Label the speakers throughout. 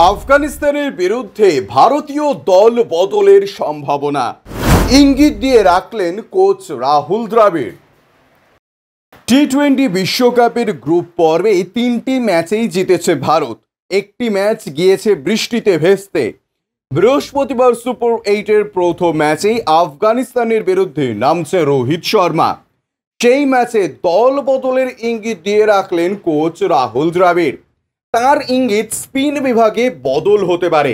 Speaker 1: আফগানিস্তানের বিরুদ্ধে ভারতীয় দল বদলের সম্ভাবনা ইঙ্গিত দিয়ে রাখলেন কোচ রাহুল দ্রাবিড়। টি-20 বিশ্বকাপের গ্রুপ পর্বে 3টি ম্যাচেই জিতেছে ভারত, একটি ম্যাচ গিয়েছে বৃষ্টিতে ভেস্তে। বৃহস্পতিবার সুপার 8-এর প্রথম ম্যাচেই আফগানিস্তানের বিরুদ্ধে নামছে রোহিত শর্মা। সেই ম্যাচে দল বদলের ইঙ্গিত দিয়ে রাখলেন কোচ রাহুল দ্রাবিড়। তার ইঙ্গিত স্পিন বিভাগে বদল হতে পারে।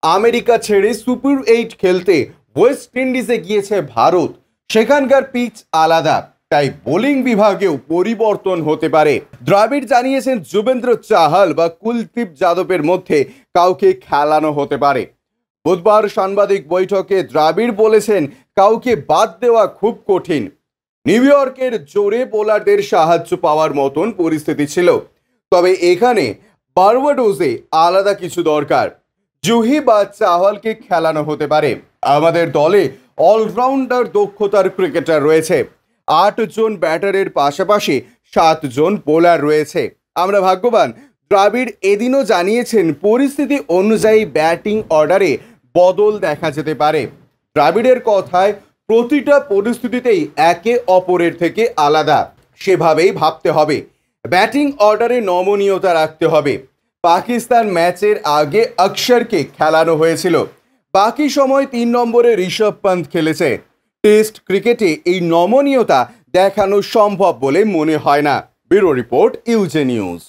Speaker 1: আমেরিকা ছেড়ে সুপার 8 খেলতে ওয়েস্ট ইন্ডিজে গিয়েছে ভারত, সেখানকার পিচ আলাদা, তাই বোলিং বিভাগেও পরিবর্তন হতে পারে। দ্রাবিড় জানিয়েছেন যুবেন্দ্র চাহাল বা কুলদীপ যাদবের মধ্যে কাউকে খেলানো হতে পারে। বুধবার সাংবাদিক বৈঠকে দ্রাবিড় বলেছেন কাউকে বাদ দেওয়া খুব কঠিন। নিউ ইয়র্কের জোরে বোলারদের সাহায্য পাওয়ার মতন পরিস্থিতি ছিল, তবে এখানে বার্বাডোসে আলাদা কিছু দরকার। জুহি বা চাহলকে খেলানো হতে পারে। আমাদের দলে অলরাউন্ডার দক্ষতার ক্রিকেটার রয়েছে। 8 জন ব্যাটারের পাশাপাশি 7 জন বোলার রয়েছে। আমরা ভাগ্যবান। দ্রাবিড় এদিনও জানিয়েছেন পরিস্থিতি অনুযায়ী ব্যাটিং অর্ডারে বদল দেখা যেতে পারে। দ্রাবিড়ের কথায় প্রতিটা পরিস্থিতিতেই একে অপরের থেকে আলাদা, সেভাবেই ভাবতে হবে। ব্যাটিং অর্ডারে নমনীয়তা রাখতে হবে। পাকিস্তান ম্যাচের আগে অক্ষরকে খেলানো হয়েছিল, বাকি সময় 3 নম্বরে ঋষভ পন্থ খেলেছে। টেস্ট ক্রিকেটে এই নমনীয়তা দেখানো সম্ভব বলে মনে হয় না। ব্যুরো রিপোর্ট, ইউজে নিউজ।